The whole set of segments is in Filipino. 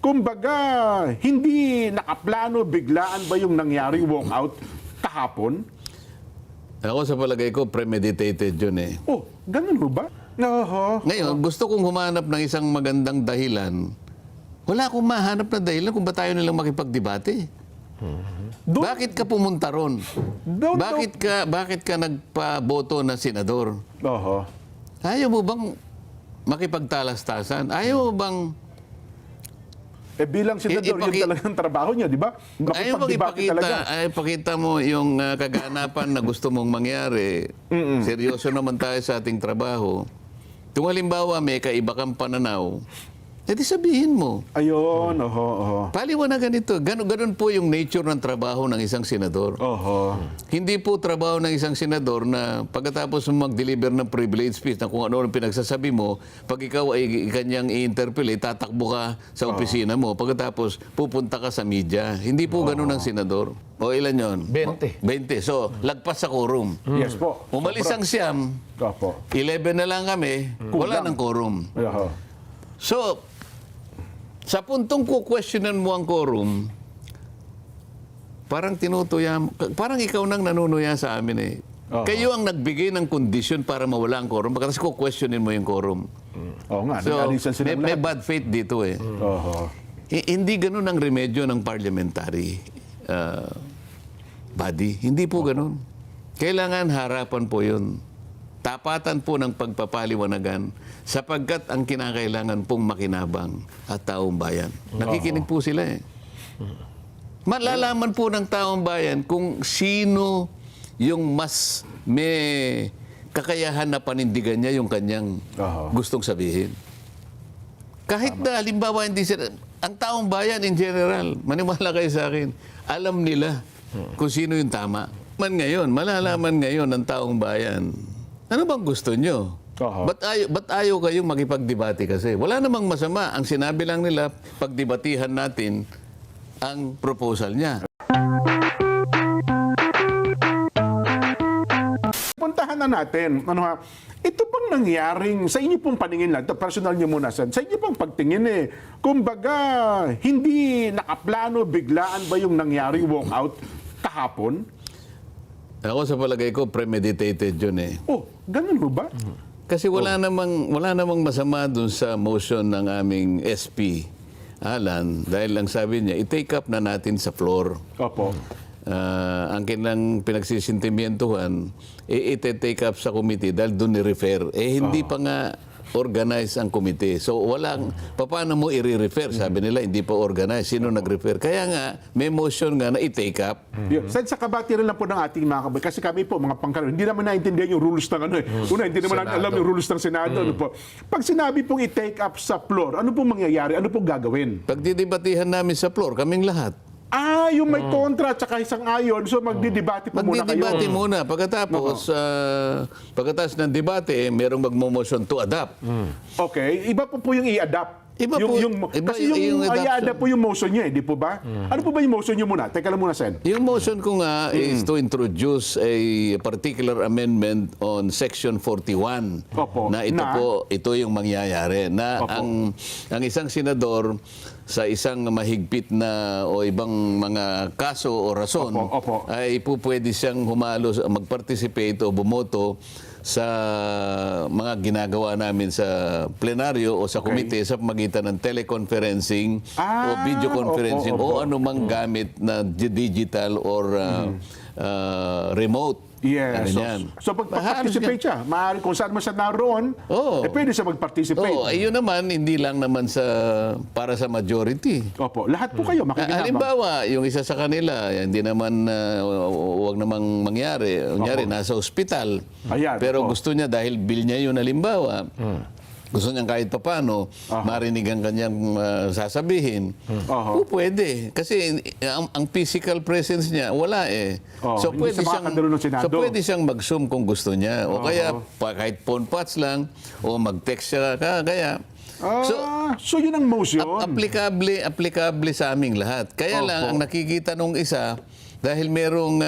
kumbaga, hindi nakaplano, biglaan ba yung nangyari walkout kahapon? Ako sa palagay ko, premeditated yun eh. Oh, ganun ho ba? Oho. Ngayon, gusto kong humanap ng isang magandang dahilan. Wala akong mahanap na dahilan kung ba tayo nilang makipagdebate. Bakit ka pumunta ron? Bakit ka nagpaboto na senador? Oho. Ayaw mo bang makipagtalastasan? Ayaw mo bang Bilang senador, yun talagang trabaho niya, di ba? ayaw bang Makipagdebate talaga. ipakita mo yung kaganapan na gusto mong mangyari? Seryoso naman tayo sa ating trabaho. Kung halimbawa may kaiba kang pananaw, edi sabihin mo. Ayun, oho. Paliwanagan ito. Ganun po yung nature ng trabaho ng isang senador. Oho. Hindi po trabaho ng isang senador na pagkatapos mo mag-deliver ng privilege speech na kung ano ang pinagsasabi mo, pag ikaw ay kanyang i-interpellate, tatakbo ka sa opisina mo, pagkatapos pupunta ka sa media. Hindi po ganun ang senador. O ilan yon? 20. 20. So, lagpas sa quorum. Yes po. Umalis ang siyam, Opo. 11 na lang kami, wala ng quorum. Oho. So, sa puntong questionan mo ang quorum, parang parang ikaw nang nanunuya sa amin eh. Kayo ang nagbigay ng kondisyon para mawala ang quorum, kasi questionin mo yung quorum. Oo nga, So, nag-alisan sila may lahat. bad faith dito eh. Oho. Hindi ganun ang remedyo ng parliamentary body. Hindi po ganun. Kailangan harapan po yun. Tapatan po ng pagpapaliwanagan sapagkat ang kinakailangan pong makinabang at taong bayan. Nakikinig po sila eh. Malalaman po ng taong bayan kung sino yung mas may kakayahan na panindigan niya yung kanyang gustong sabihin. Kahit na halimbawa hindi sila, ang taong bayan in general, maniwala kayo sa akin, alam nila kung sino yung tama. Malalaman ngayon ng taong bayan, ano bang gusto nyo? Ba't ayaw kayong makipagdebate kasi? Wala namang masama. Ang sinabi lang nila, pagdebatihan natin ang proposal niya. Puntahan na natin. Ito bang nangyaring, sa inyo pong paningin lang, personal nyo muna, sa inyo pong pagtingin kumbaga, hindi nakaplano, biglaan ba yung nangyari walkout kahapon? Ako sa palagay ko, premeditated yun eh. Oh, ganun ho ba? Kasi wala namang masama dun sa motion ng aming SP, Alan, dahil lang sabi niya, i-take up na natin sa floor. Opo. Ang kanilang pinagsisintimientuhan, i-take up sa committee dahil doon ni-refer. Hindi pa nga organize ang committee. So paano mo i-refer? Sabi nila, hindi pa organize. Sino nag-refer? Kaya nga, may motion nga na i-take up. Sa kabatiran lang po ng ating mga kabay, kasi kami po, mga pangkarano, hindi naman naintindihan yung rules ng Una, hindi naman natin alam yung rules ng Senado. Po. Pag sinabi pong i-take up sa floor, ano pong mangyayari? Ano pong gagawin? Pag didebatihan namin sa floor, kaming lahat. Yung may kontra at saka isang ayon, so magdidebate po muna kayo. Magdidebate muna. Pagkatapos ng debate, merong mag-motion to adopt. Okay. Iba po yung i-adapt. Iba Kasi yung adoption. i-adapt po yung motion niya, di po ba? Ano po ba yung motion niyo muna? Teka lang muna, Sen. Yung motion ko nga is to introduce a particular amendment on Section 41. Opo. Na ito yung mangyayari. Na Opo. ang isang senador sa isang mahigpit na o ibang mga kaso o rason Opo. ay pwede siyang humalo, mag-participate o bumoto sa mga ginagawa namin sa plenaryo o sa komite sa pamagitan ng teleconferencing o video conferencing o anumang gamit na digital or remote. Yes. So pag participate siya, maaari kung saan man siya naroon, pwede siya mag-participate. Ayun naman, hindi lang naman para sa majority. Opo. Lahat po kayo makikinabang. Halimbawa, yung isa sa kanila, hindi naman, huwag namang mangyari. Kunyari, nasa ospital. Ayan, Pero gusto niya, dahil bill niya yun, halimbawa, gusto niya kahit papano, marinig ang kanyang sasabihin. Pwede. Kasi ang physical presence niya, wala eh. So pwede siyang mag-zoom kung gusto niya. O kaya, kahit phone patch lang, o mag-text siya. Kaya, so yun ang motion. applicable sa aming lahat. Kaya lang, ang nakikita nung isa, dahil merong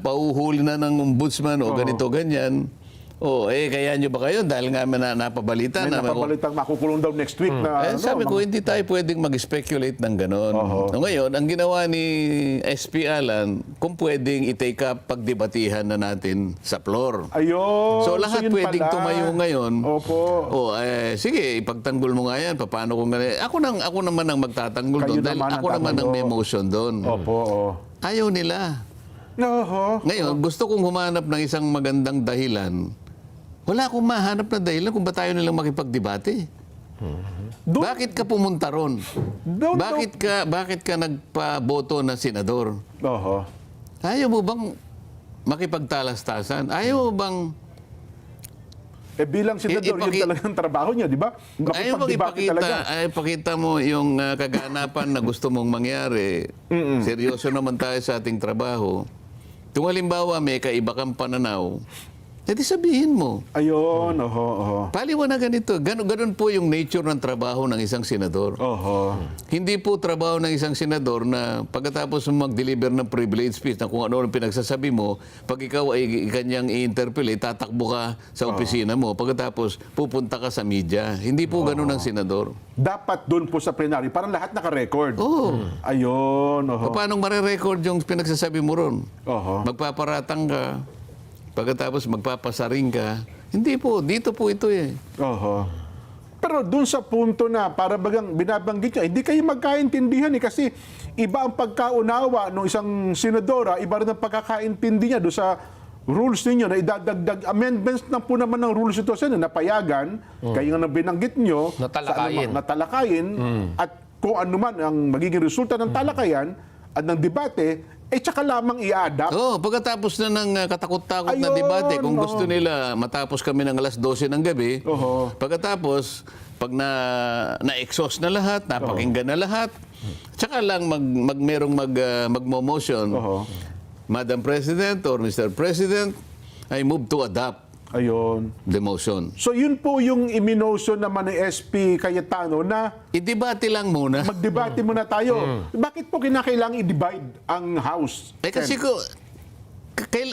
pauhuli na ng ombudsman o ganito, ganyan, kaya nyo ba kayo? Dahil nga napabalita May na napabalitang makukulong daw next week na... sabi ko, hindi tayo pwedeng mag-speculate ng gano'n. Ngayon, ang ginawa ni SP Alan, kung pwedeng i-take up pagdebatihan na natin sa floor. Ayun. So lahat yun pwedeng pala. tumayo ngayon. Opo. Sige, ipagtanggol mo nga yan. Paano kung gano'n? Ako naman ang magtatanggol Kayo doon. Dahil naman ang ako naman ang may tatanggol. motion doon. Opo. Ayaw nila. Oho. Ngayon, gusto kong humanap ng isang magandang dahilan. Wala akong mahanap na dahilan kung ba tayo nilang makipagdebate. Bakit ka pumunta ron? Bakit ka nagpaboto na senador? Oho. Ayaw mo bang makipagtalastasan? Ayaw mo bang Bilang senador, yun talagang trabaho niya, di ba? ayaw bang Makipagdebate talaga. ipakita mo yung kaganapan na gusto mong mangyari? Seryoso naman tayo sa ating trabaho. Kung halimbawa may kaiba kang pananaw, edi sabihin mo. Ayun, oho. Paliwanagan ito. Ganun po yung nature ng trabaho ng isang senador. Oho. Hindi po trabaho ng isang senador na pagkatapos mo mag-deliver ng privilege speech na kung ano ang pinagsasabi mo, pag ikaw ay kanyang i-interpellate, tatakbo ka sa opisina mo, pagkatapos pupunta ka sa media. Hindi po ganun ang senador. Dapat doon po sa plenary, parang lahat naka-record. Oo. Ayun, oho. Paano marirecord yung pinagsasabi mo ron? Oho. Magpaparatang ka, pagkatapos magpapasaring ka. Hindi po, dito po ito eh. Oho. Pero doon sa punto na para bagang binabanggit niya, hindi kayo magkaintindihan kasi iba ang pagkaunawa ng isang senadora, iba rin ang pagkakaintindi niya doon sa rules ninyo na idadagdag amendments na po naman ng rules ito sa napayagan, kaya nga binanggit nyo, Natalakayin. natalakayin, at kung ano man ang magiging resulta ng talakayan at ng debate, tsaka lamang i-adapt. Pagkatapos na ng katakot-takot na Ayun, debate, kung gusto nila matapos kami ng alas 12 ng gabi, Oho. pagkatapos, pag na-exhaust na lahat, napakinggan na lahat, tsaka lang magmo-motion, Oho. Madam President or Mr. President, I move to adopt Ayun. the motion. So yun po yung iminotion naman ni SP Cayetano na I-debate lang muna. magdebate muna tayo. Bakit po kinakailangan i-divide ang House? Kasi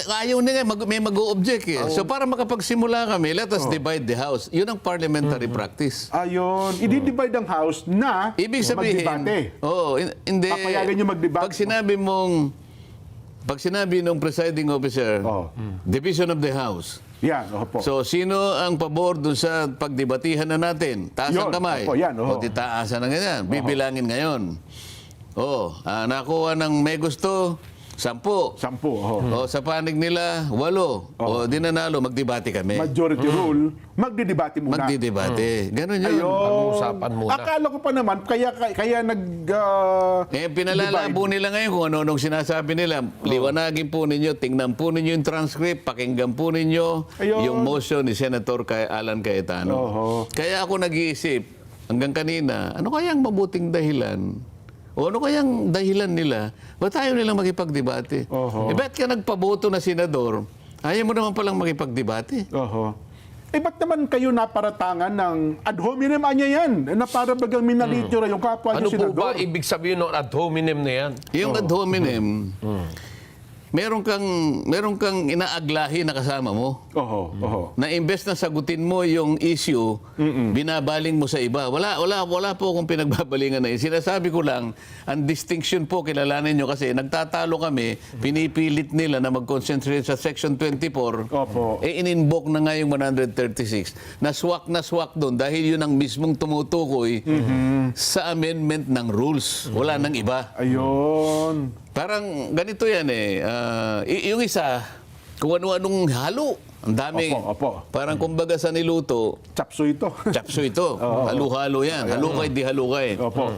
ayaw nila, may mag-o-object eh. So para makapagsimula kami, let us divide the House. Yun ang parliamentary practice. Ayun, i-divide ang House na Ibig sabihin, magdebate. hindi. Papayagan nyo mag-debate. Pag sinabi ng presiding officer, division of the House. Yan, opo. So, sino ang pabor doon sa pagdebatihan na natin? Taas ang Yun, kamay. opo, yan, O, titaasan na ganyan. Bibilangin ngayon. Nakuha ng may gusto, 10. 10, oho. Sa panig nila, 8. O, di nanalo, magdebate kami. Majority rule, magdidebate muna. Magdidebate. Ganun yun. Ayun. Pag-uusapan muna. Akala ko pa naman, kaya Pinalala po nila ngayon kung ano sinasabi nila. Liwanagin po ninyo, tingnan po ninyo yung transcript, pakinggan po ninyo Ayun. yung motion ni Senator Alan Cayetano. Oho. Kaya ako nag-iisip, hanggang kanina, ano kayang mabuting dahilan? O ano kayang dahilan nila? Ba't ayaw nilang makipagdebate? Oho. Ba't ka nagpaboto na senador? Ayaw mo naman palang makipagdebate? Oho. Ba't naman kayo naparatangan ng ad hominem anya yan? Na para bagang minalitura yung kapwa Ano niyo po senador. ba ibig sabihin ng ad hominem na yan? Yung ad hominem, meron kang inaaglahi na kasama mo. Oho. Na imbes na sagutin mo yung issue, binabaling mo sa iba. Wala po akong pinagbabalingan na yun. Sinasabi ko lang, ang distinction po, kilalanin nyo kasi nagtatalo kami, pinipilit nila na mag-concentrate sa Section 24, Opo. in-invoke na nga yung 136. Na swak doon dahil yun ang mismong tumutukoy sa amendment ng rules. Wala nang iba. Ayun. Parang ganito yan eh. Yung isa, kung ano-anong halo. Ang dami. Opo. Parang kumbaga sa niluto, Chapso ito. chapso ito. Halo-halo yan. Halukay, di halukay. Opo.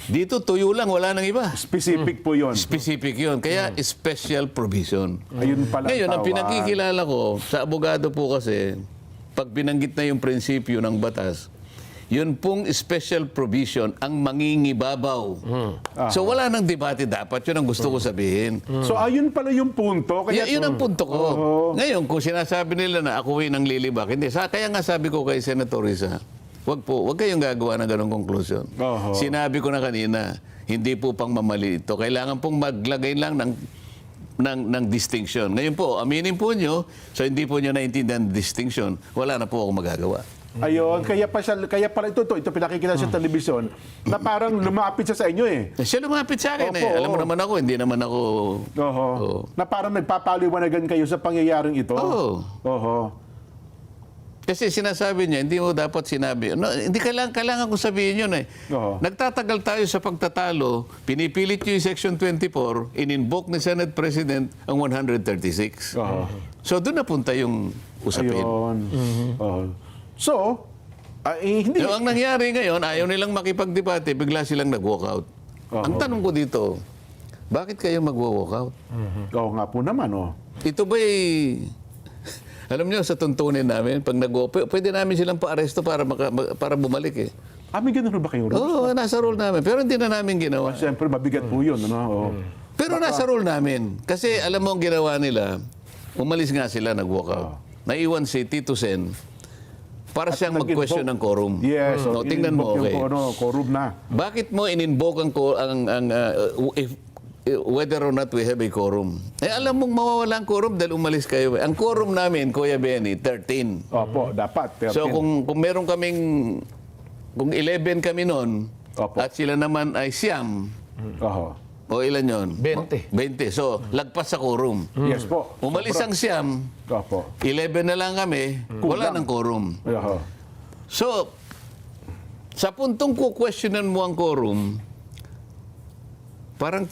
Dito, tuyo lang. Wala nang iba. Specific po yun. Specific yun. Kaya special provision. Ayun pala Ngayon, ang tawag. pinakikilala ko sa abogado po kasi, pag binanggit na yung prinsipyo ng batas, yun pong special provision ang mangingibabaw. So wala nang debate dapat. Yun ang gusto ko sabihin. So ayun pala yung punto. Kaya Yun ang punto ko. Ngayon, kung sinasabi nila na ako ang lilibak, hindi. Kaya nga sabi ko kay Senator Risa, wag kayong gagawa ng ganong conclusion. Oho. Sinabi ko na kanina, hindi po pang mamali ito. Kailangan pong maglagay lang ng ng distinction. Ngayon po, aminin po nyo, so hindi po nyo naintindihan ang distinction, wala na po ako magagawa. Ayun, kaya pala ito pinakikita sa telebisyon na parang lumapit siya sa inyo eh. Siya lumapit sa akin Opo, Alam mo oo. naman ako, hindi naman ako... Oho. Oo. Na parang nagpapaliwanagan kayo sa pangyayaring ito. Oo. Oho. Kasi sinasabi niya, hindi mo dapat sinabi. No, hindi kailangan kong sabihin yun eh. Oo. Nagtatagal tayo sa pagtatalo, pinipilit niyo yung Section 24, in-invoke ni Senate President ang 136. Oo. So doon napunta yung usapin. Ayun. Oho. So, hindi. So, ang nangyari ngayon, ayaw nilang makipagdebate, bigla silang nag-walk out. Ang tanong ko dito, bakit kayo mag-walk out? Oo nga po naman, oh. Ito ba'y... Alam niyo, sa tuntunin namin, pag pwede namin silang pa-aresto para bumalik eh. May ganun ba kayo? Oo, nasa rule namin. Pero hindi na namin ginawa. Siyempre, mabigat po yun, ano? Oo. Pero nasa rule namin. Kasi alam mo ang ginawa nila, umalis nga sila, nag-walk out. Naiwan si Tito Sen para siyang mag-question ng quorum. Yes. No, tingnan mo, okay. Yung quorum na. Bakit mo in-invoke whether or not we have a quorum? Alam mong mawawala ang quorum dahil umalis kayo. Ang quorum namin, Kuya Benny, 13. Opo, dapat. 13. So kung meron kaming, kung 11 kami noon, Opo. at sila naman ay siyam, Oho. o ilan yun? 20. 20. So, lagpas sa quorum. Yes po. Umalis ang siyam, Opo. 11 na lang kami, wala ng quorum. Oho. So, sa puntong questionan mo ang quorum, parang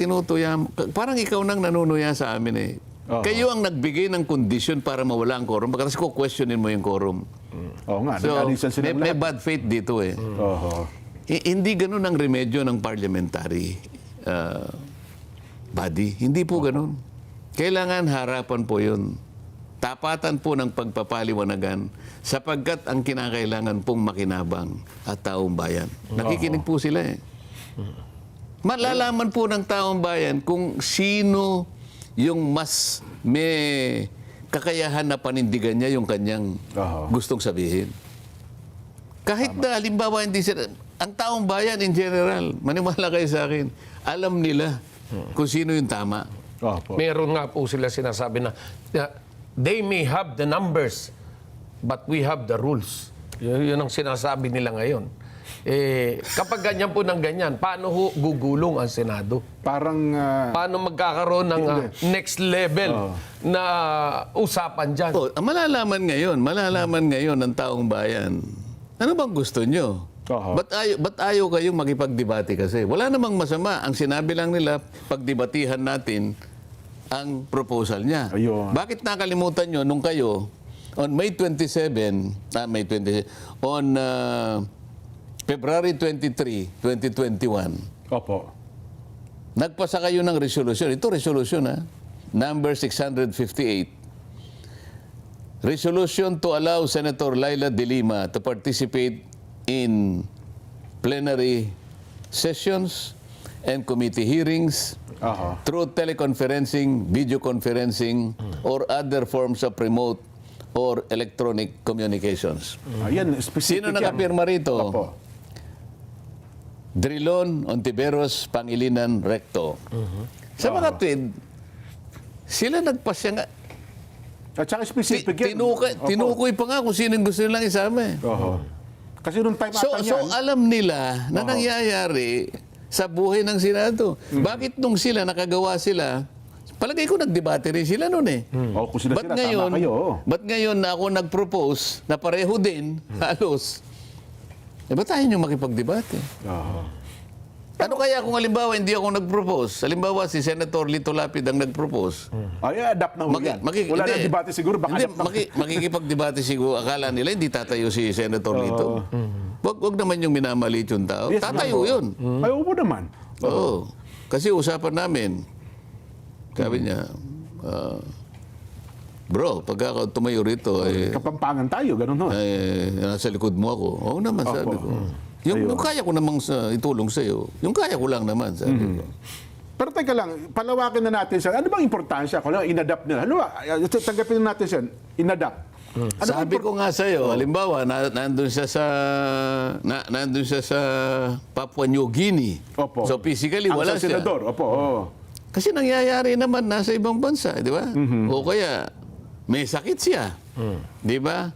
parang ikaw nang nanunuya sa amin eh. Oo. Kayo ang nagbigay ng kondisyon para mawala ang quorum, kasi questionin mo yung quorum. Oo nga, So, nag-alisan sila may lahat. bad faith dito eh. Oho. Hindi ganun ang remedyo ng parliamentary body. Hindi po ganun. Kailangan harapan po yun. Tapatan po ng pagpapaliwanagan sapagkat ang kinakailangan pong makinabang at taong bayan. Nakikinig po sila eh. Malalaman po ng taong bayan kung sino yung mas may kakayahan na panindigan niya yung kanyang Oo. gustong sabihin. Kahit na halimbawa hindi sila, ang taong bayan in general, maniwala kayo sa akin, alam nila kung sino yung tama. Opo. Meron nga po sila sinasabi na they may have the numbers, but we have the rules. Yun ang sinasabi nila ngayon. Kapag ganyan po ng ganyan, paano gugulong ang Senado? Parang, Paano magkakaroon ng next level na usapan dyan? Malalaman ngayon ng taong bayan. Ano bang gusto nyo? Oo. Ba't ayaw kayong makipagdebate kasi? Wala namang masama. Ang sinabi lang nila, pagdebatihan natin ang proposal niya. Ayun. Bakit nakalimutan nyo nung kayo, on May 27, on February 23, 2021, opo. nagpasa kayo ng resolution. Ito resolution number 658. Resolution to allow Senator Laila De Lima to participate in plenary sessions and committee hearings Aha. through teleconferencing, video conferencing, or other forms of remote or electronic communications. Ayan, specific Sino yan. nakapirma rito? Opo. Drilon, Ontiveros, Pangilinan, Recto. Sa mga tweet, sila nagpasya nga. At saka specific yan. Opo. Tinukoy pa nga kung sino gusto nilang isama eh. Oho. Kasi nung time So ata niyan, alam nila na nangyayari sa buhay ng Senado. Bakit nung sila, nakagawa sila, palagay ko nagdebate rin sila noon eh. kung sila Ba't tama ngayon, kayo. ba't ngayon na ako nag-propose na pareho din, halos, ba't tayo nyo makipagdebate? Oho. Ano kaya kung halimbawa hindi ako nag-propose? Halimbawa si Senator Lito Lapid ang nag-propose. Ay, adapt na ho yan. Wala na debate siguro. Baka Hindi, adapt na. makikipagdebate siguro. Akala nila hindi tatayo si Senator Lito. Wag naman yung minamalit yung tao. Yes, Tatayo ma'am. yun. Ay, upo naman. Oo. Kasi usapan namin, sabi niya, bro, pagka tumayo rito, Kapampangan tayo, ganun ho. nasa likod mo ako. Oo naman, sabi ko. Yung kaya ko namang itulong sa'yo, yung kaya ko lang naman, sabi ko. Pero teka lang, palawakin na natin siya. Ano bang importansya? Kung in-adapt nila. Ano ba? Tanggapin na natin siya. In-adapt. Ano Sabi ko nga sa'yo, halimbawa, nandun siya sa Papua New Guinea. Opo. So physically, Ang wala sa siya. senador. Opo. Oo. Kasi nangyayari naman nasa ibang bansa, di ba? O kaya may sakit siya. Di ba?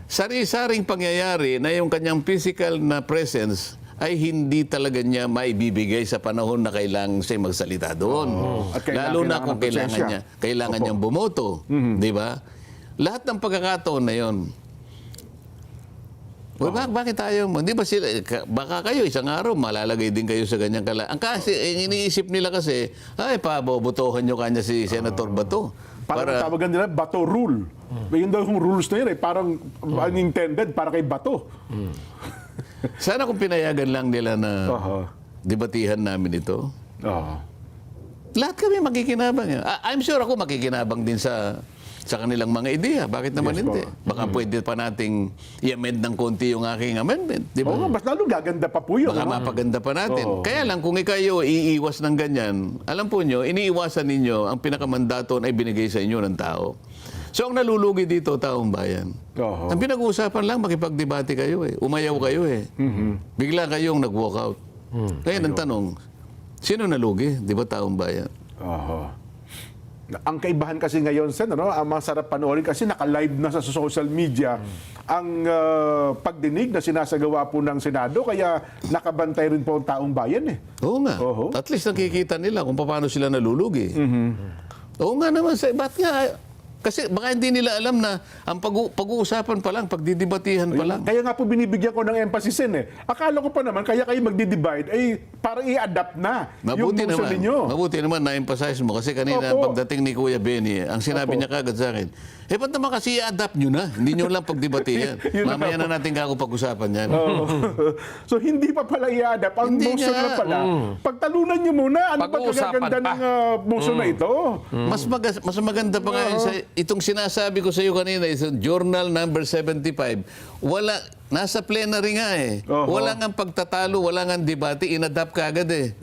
Sari-saring pangyayari na yung kanyang physical na presence ay hindi talaga niya maibibigay sa panahon na kailangan siya magsalita doon. At Lalo na kung ng presensya. kailangan niyang bumoto. Di ba? Lahat ng pagkakataon na yon. Bakit tayo mo? Di ba sila, baka kayo isang araw malalagay din kayo sa ganyang Ang kasi, iniisip nila kasi, ay, pabobotohan nyo kanya si Senator Bato. Parang tawagan nila Bato Rule. Yun daw yung rules na yun, parang unintended para kay Bato. Sana kung pinayagan lang nila na debatihan namin ito, lahat kami makikinabang. I'm sure ako makikinabang din sa kanilang mga ideya. Bakit naman Yes, hindi? Baka pwede pa nating i-amend ng konti yung aking amendment. Di ba? Oo, mas lalo gaganda pa po yun. Baka mapaganda pa natin. Kaya lang, kung kayo iiwas ng ganyan, alam po nyo, iniiwasan ninyo, ang pinakamandato ay binigay sa inyo ng tao. So, ang nalulugi dito, taong bayan. Ang pinag-uusapan lang, makipagdebate kayo eh. Umayaw kayo eh. Bigla kayong nag-walk out. Kaya ang tanong, sino nalugi? Di ba taong bayan? Ang kaibahan kasi ngayon, Sen, ang masarap panoorin kasi naka-live na sa social media ang pagdinig na sinasagawa po ng Senado, kaya nakabantay rin po ang taong bayan eh. Oo nga. At least nakikita nila kung paano sila nalulugi. Oo nga naman. Ba't nga? Kasi baka hindi nila alam na ang pag-uusapan pa lang, pagdidibatihan pa lang. Kaya nga po binibigyan ko ng emphasis eh. Akala ko pa naman, kaya kayo magdi-divide, ay para i-adapt na yung motion ninyo. Mabuti naman na-emphasize mo. Kasi kanina, pagdating ni Kuya Benny, ang sinabi niya kagad sa akin, ba't naman kasi i-adapt nyo na? Hindi nyo lang pagdibatihan. Mamaya na natin kako pag-usapan yan. So hindi pa pala i-adapt. Ang Hindi motion nga. na pala, pagtalunan nyo muna, ano ba Pag-uusapan kagaganda pa. ng motion na ito? Mas maganda pa nga yun sa itong sinasabi ko sa iyo kanina, is Journal number 75. Nasa plenary nga eh. Wala nga pagtatalo, wala nga debate, inadapt ka agad eh.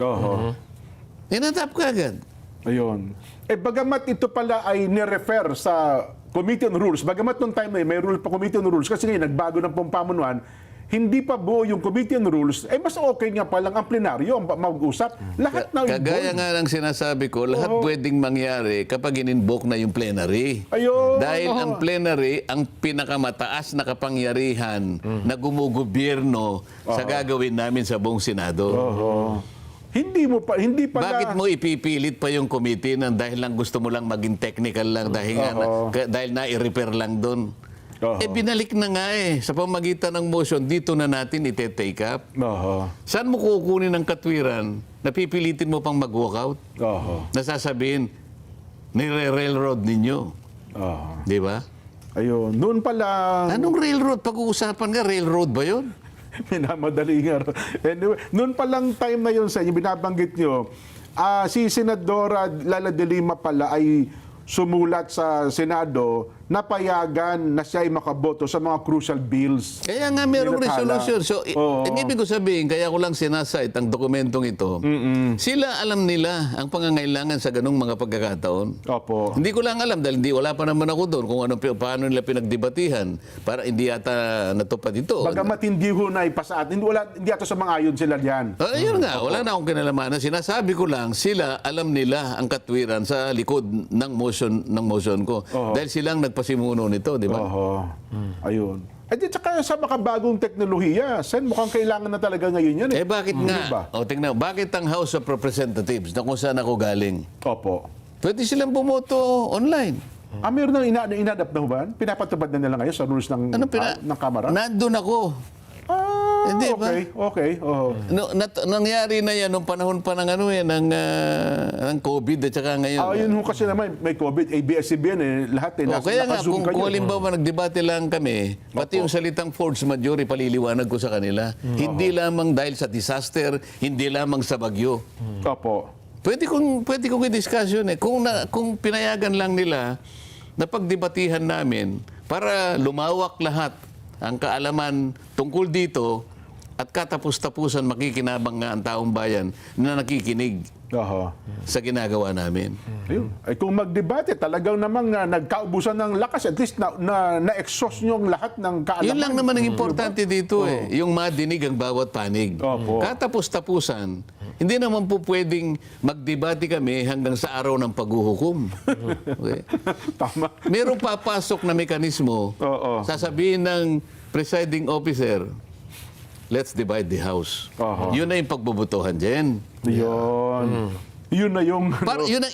Inadapt ka agad. Ayun. Bagamat ito pala ay nirefer sa Committee on Rules, bagamat nung time na yun, may rule pa Committee on Rules, kasi ngayon nagbago ng pamunuan, hindi pa buo yung Committee on Rules, mas okay nga palang ang plenaryo ang mag-usap. Lahat na Kagaya nga ng sinasabi ko, lahat pwedeng mangyari kapag in-invoke na yung plenary. Ayun. Dahil ang plenary, ang pinakamataas na kapangyarihan na gumugobyerno sa gagawin namin sa buong Senado. Hindi pala. Bakit mo ipipilit pa yung committee nang dahil lang gusto mo lang maging technical lang dahil na-i-repair lang doon? Binalik na nga eh. Sa pamagitan ng motion, dito na natin ite-take up. Saan mo kukunin ng katwiran na pipilitin mo pang mag-walkout? Nasasabihin, nire-railroad ninyo. Di ba? Ayun. Noon pala. Anong railroad? Pag-uusapan nga, railroad ba yun? Minamadali nga. Anyway, noon palang time na yun sa inyo, binabanggit nyo, si Senadora Lala de Lima pala ay sumulat sa Senado na payagan na siya ay makaboto sa mga crucial bills. Kaya nga merong Nilathala. resolution. So, ang ibig ko sabihin, kaya ko lang sinasite ang dokumentong ito, sila alam nila ang pangangailangan sa ganung mga pagkakataon. Opo. Hindi ko lang alam dahil wala pa naman ako doon kung paano nila pinagdebatihan para hindi yata natupad ito. Bagamat hindi ho na ipasa at hindi ata sa mga ayon sila diyan. Ayun nga, wala na akong kinalamanan. Sinasabi ko lang, sila alam nila ang katwiran sa likod ng motion ko. Dahil silang nagpasimuno nito, di ba? Ayun. At saka sa makabagong teknolohiya, Sen, mukhang kailangan na talaga ngayon yan eh. Bakit nga? Diba? Tingnan, bakit ang House of Representatives na kung saan ako galing? Opo. Pwede silang bumoto online. Meron nang inadapt na ho ba? Pinapatupad na nila ngayon sa rules ng Kamara? Nandun ako. Hindi ba? Okay. Nangyari na yan nung panahon pa ng ng COVID at saka ngayon. Yun ho kasi naman, may COVID, ABS-CBN lahat Kaya nga, naka-zoom kung halimbawa nagdebate lang kami, pati yung salitang force majeure, paliliwanag ko sa kanila. Hindi lamang dahil sa disaster, hindi lamang sa bagyo. Opo. Pwede kong i-discuss yun eh. Kung pinayagan lang nila na pagdebatihan namin para lumawak lahat ang kaalaman tungkol dito, at katapos-tapusan makikinabang nga ang taong bayan na nakikinig Oho. sa ginagawa namin. Ayun. Ay kung magdebate, talagang namang nagkaubusan ng lakas, at least na-exhaust nyo ang lahat ng kaalaman. Yun lang naman ang importante dito yung madinig ang bawat panig. Opo. Katapos-tapusan, hindi naman po pwedeng magdebate kami hanggang sa araw ng paghuhukom. Okay? Tama. Merong papasok na mekanismo, Oo. sasabihin ng presiding officer, let's divide the house. Oho. Yun na yung pagbubutuhan dyan. Yun. Yun na yung...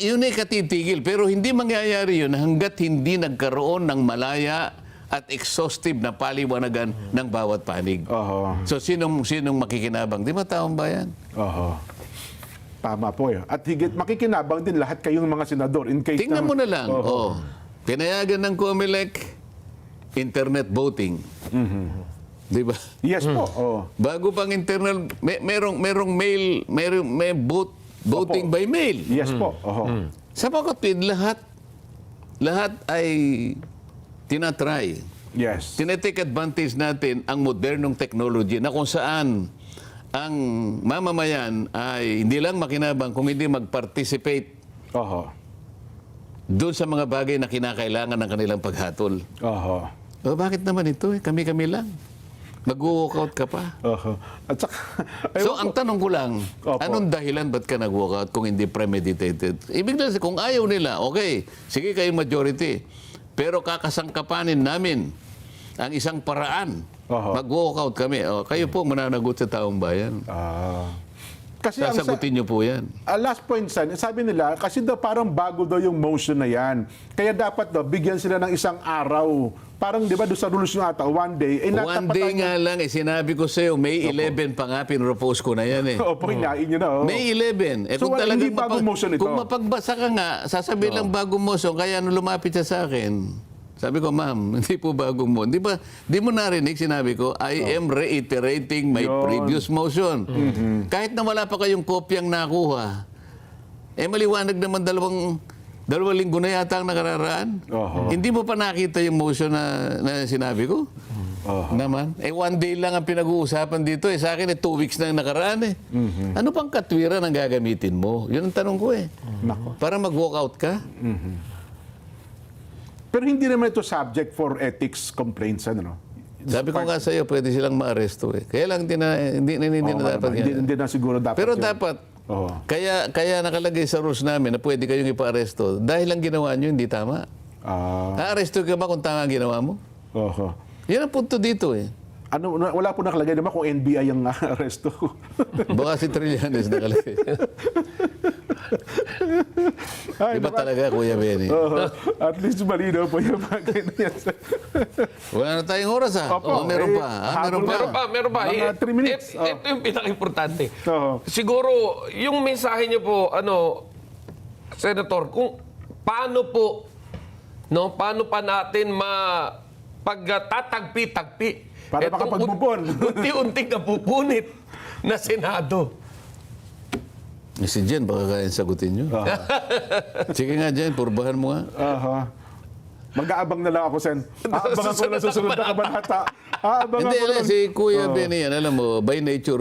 Yun ay katitigil. Pero hindi mangyayari yun hanggat hindi nagkaroon ng malaya at exhaustive na paliwanagan ng bawat panig. Oho. So sinong makikinabang? Di ba taong bayan? Oho. Tama po yun. At higit makikinabang din lahat kayong mga senador in case Tingnan mo na lang. Oh, pinayagan ng COMELEC, internet voting. Di ba? Yes po. Oh. Bago pang internal, merong mail, may voting Opo. by mail. Yes po. Oho. Sa pagkatid, lahat ay tinatry. Yes. Tinetake advantage natin ang modernong technology na kung saan ang mamamayan ay hindi lang makinabang kung hindi mag-participate Oho. doon sa mga bagay na kinakailangan ng kanilang paghatol. Oho. O bakit naman ito? Kami-kami lang. Mag-walkout ka pa. Oho. At saka... So, ang tanong ko lang, Opo. anong dahilan ba't ka nag-walkout kung hindi premeditated? Ibig na kung ayaw nila, okay, sige kayong majority. Pero kakasangkapanin namin ang isang paraan. Oho. Mag-walkout kami. O, kayo po mananagot sa taong bayan. Kasi Sasagutin niyo po yan. last point, sabi nila, kasi daw parang bago daw yung motion na yan. Kaya dapat daw, bigyan sila ng isang araw. Parang, di ba, doon sa rules nyo ata, one day. Eh, One day nga lang, sinabi ko sa'yo, May 11 pa nga, pinropose ko na yan eh. Opo, hinain nyo na. Oh. May 11. Eh, So, kung wala- hindi talagang bagong motion ito? Kung mapagbasa ka nga, sasabihin lang bagong motion, kaya ano lumapit siya sa akin. Sabi ko, ma'am, hindi po bagong motion. Di mo narinig, sinabi ko, I am reiterating my previous motion. Kahit na wala pa kayong kopyang nakuha, maliwanag naman dalawang linggo na yata ang nakararaan. Oho. Hindi mo pa nakita yung motion na sinabi ko? Naman. One day lang ang pinag-uusapan dito. Sa akin, 2 weeks na ang nakaraan eh. Ano pang katwiran ang gagamitin mo? Yun ang tanong ko eh. Para mag-walkout ka? Pero hindi naman ito subject for ethics complaints, ano? Sabi ko nga sa'yo, pwede silang maaresto eh. Kaya lang hindi na dapat hindi, yan. hindi na siguro dapat. Pero yun. dapat, Oo. kaya nakalagay sa rules namin na pwede kayong ipa-aresto dahil lang ginawa nyo hindi tama. Aaresto ka ba kung tama ang ginawa mo? Oho. Yan ang punto dito eh. Ano, wala po nakalagay naman kung NBI ang aresto. Baka si Trillanes nakalagay. Ay, Di ba talaga, Kuya Benny? At least malinaw po yung mga ganyan. Wala na tayong oras ah. Opo, Meron pa. habol Meron pa. Mga 3 minutes. Ito yung pinaka-importante. Oo. Siguro, yung mensahe niyo po, Senator, kung paano pa natin pagtatagpi-tagpi Para etong makapag-move on. unti-unting napupunit na Senado. Si Jen, baka kayang sagutin nyo. Sige nga, Jen, purbahan mo nga. Aha. Mag-aabang na lang ako, Sen. Aabangan ko na susunod na kabanata. Aabangan Hindi, ko lang. si Kuya Benny yan, alam mo, by nature,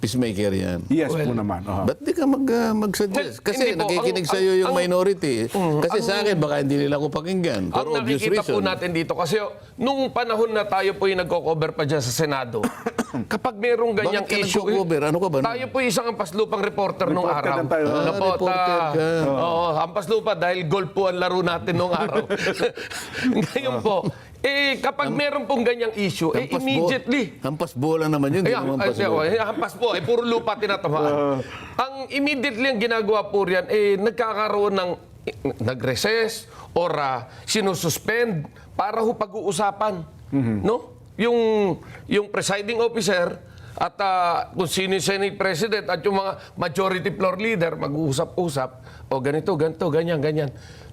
peacemaker yan. Yes po naman. Aha. Ba't di ka mag-suggest? Kasi Hindi po, nakikinig sa'yo yung minority. Kasi sa akin, baka hindi nila ako pakinggan. For Ang obvious nakikita po reason. natin dito, kasi nung panahon na tayo po yung nagko-cover pa dyan sa Senado, kapag merong ganyang Bakit ka issue, nagko-cover? Ano ka ba? tayo po isang ampaslupang reporter nung Reporter araw. lang tayo. Reporter ka. Oo, ampaslupa dahil golf po ang laro natin nung araw. Ngayon po, kapag meron pong ganyang issue, immediately, Hampas bola naman yun. Hindi naman hampas bola. hampas po, puro lupa tinatamaan. Ang immediately ang ginagawa po riyan, nagkakaroon ng nag-recess or sinususpend para ho pag-uusapan. No? Yung presiding officer at kung sino yung Senate President at yung mga majority floor leader mag-uusap-usap o ganito, ganyan.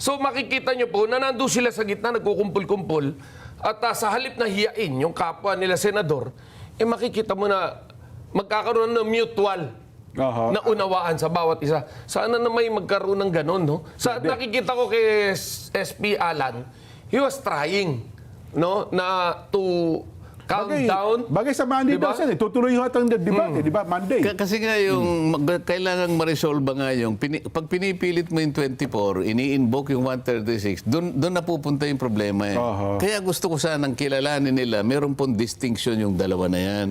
So makikita nyo po na nandun sila sa gitna nagkukumpul-kumpul at sa halip na hiyain yung kapwa nila senador, makikita mo na magkakaroon ng mutual Aha. na unawaan sa bawat isa. Sana na may magkaroon ng ganon, no? Nakikita ko kay SP Alan, he was trying, no, na to Countdown. Bagay sa Monday Diba? daw, Sen. Tutuloy yung atang debate, di ba? Monday. Kasi nga yung kailangang ma-resolve nga yung pag pinipilit mo yung 24, ini-invoke yung 136, doon napupunta yung problema eh. Kaya gusto ko sanang kilalanin nila, meron pong distinction yung dalawa na yan.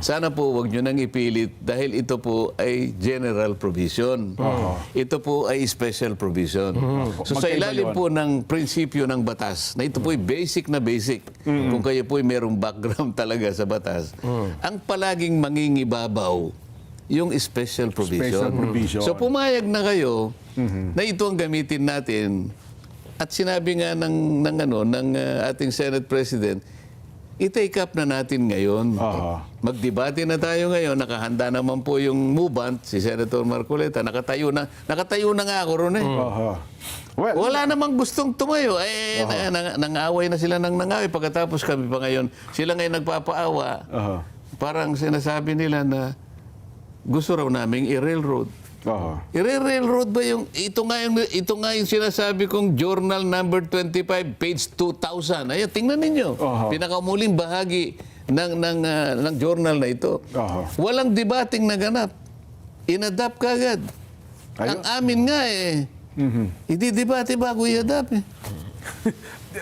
Sana po wag nyo nang ipilit dahil ito po ay general provision. Ito po ay special provision. So sa Magkaiba ilalim yun. po ng prinsipyo ng batas, na ito po ay basic na basic, kung kayo po ay merong background talaga sa batas, ang palaging mangingibabaw yung special provision. Special provision. So pumayag na kayo na ito ang gamitin natin at sinabi nga ng ating Senate President, i-take up na natin ngayon. Magdebate na tayo ngayon. Nakahanda naman po yung movement, si Senator Marcoleta. Nakatayo na nga ako ron eh. Well, Wala namang gustong tumayo. Nang-away na sila ng nangaway. Pagkatapos kami pa ngayon, sila ngayon nagpapaawa. Parang sinasabi nila na gusto raw naming i-railroad. I-railroad ba yung ito nga yung sinasabi kong journal number 25 page 2000. Ayan, tingnan ninyo. Pinakamuling bahagi ng journal na ito. Walang debating naganap. Inadapt kagad. Ang amin nga hindi debate bago i-adapt eh.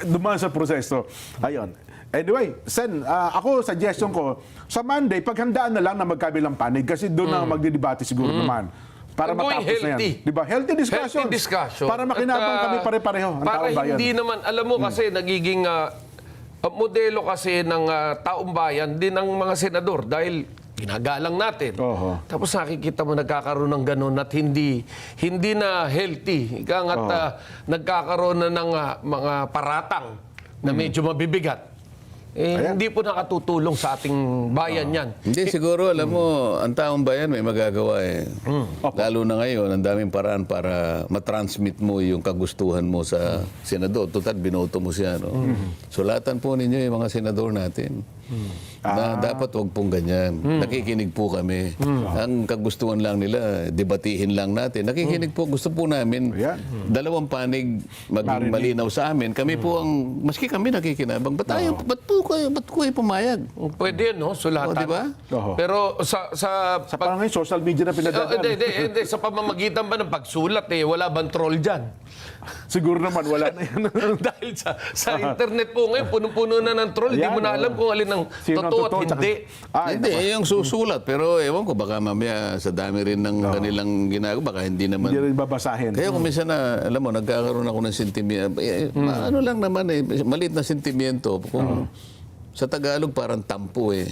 dumaan sa proseso. Ayun. Anyway, Sen, ako, suggestion ko, sa Monday, paghandaan na lang na magkabilang panig kasi doon na magdidebate siguro naman. Para Going matapos na yan. healthy. Diba? Healthy discussion. Healthy discussion. Para makinabang At, kami pare-pareho. Ang para taong bayan. hindi naman, alam mo kasi nagiging modelo kasi ng taong bayan din ng mga senador dahil ginagalang natin. Tapos nakikita mo nagkakaroon ng ganun at hindi na healthy. Ika nga't nagkakaroon na ng mga paratang na medyo mabibigat. Hindi po nakatutulong sa ating bayan yan. Hindi, siguro, alam mo, ang taong bayan may magagawa eh. Lalo na ngayon, ang daming paraan para matransmit mo yung kagustuhan mo sa senador. Total, binoto mo siya, no? Sulatan po ninyo yung mga senador natin. Na dapat wag pong ganyan. Nakikinig po kami. Ang kagustuhan lang nila, debatihin lang natin. Nakikinig po, gusto po namin dalawang panig maging malinaw sa amin. Kami po ang, maski kami nakikinabang, ba't po kayo pumayag? Pwede no, sulatan. Diba? Pero sa Parang ngayon, social media na pinadadaan. hindi, sa pamamagitan ba ng pagsulat wala bang troll dyan? Siguro naman, wala na yan. Dahil sa internet po ngayon, punong-puno na ng troll. Hindi mo na alam kung alin ang Sino ang totoo at totoo, hindi. Hindi, yung susulat. Pero ewan ko, baka mamaya sa dami rin ng kanilang ginagawa, baka hindi naman. Hindi rin babasahin. Kaya kung minsan na, alam mo, nagkakaroon ako ng sentimiento. Ano lang naman maliit na sentimiento. Kung sa Tagalog parang tampo eh.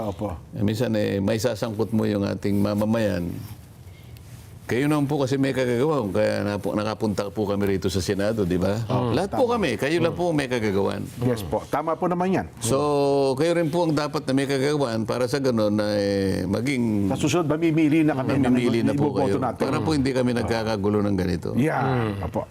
Opo. Minsan may sasangkot mo yung ating mamamayan. Kayo naman po kasi may kagagawa. Kaya nakapunta po kami rito sa Senado, di ba? Lahat po kami. Kayo lang po may kagagawan. Yes po. Tama po naman yan. So, kayo rin po ang dapat na may kagagawan para sa ganun na maging Sa susunod, mamimili na kami. mamimili na po iboboto kayo. natin. Para po hindi kami nagkakagulo ng ganito. Yeah. Opo.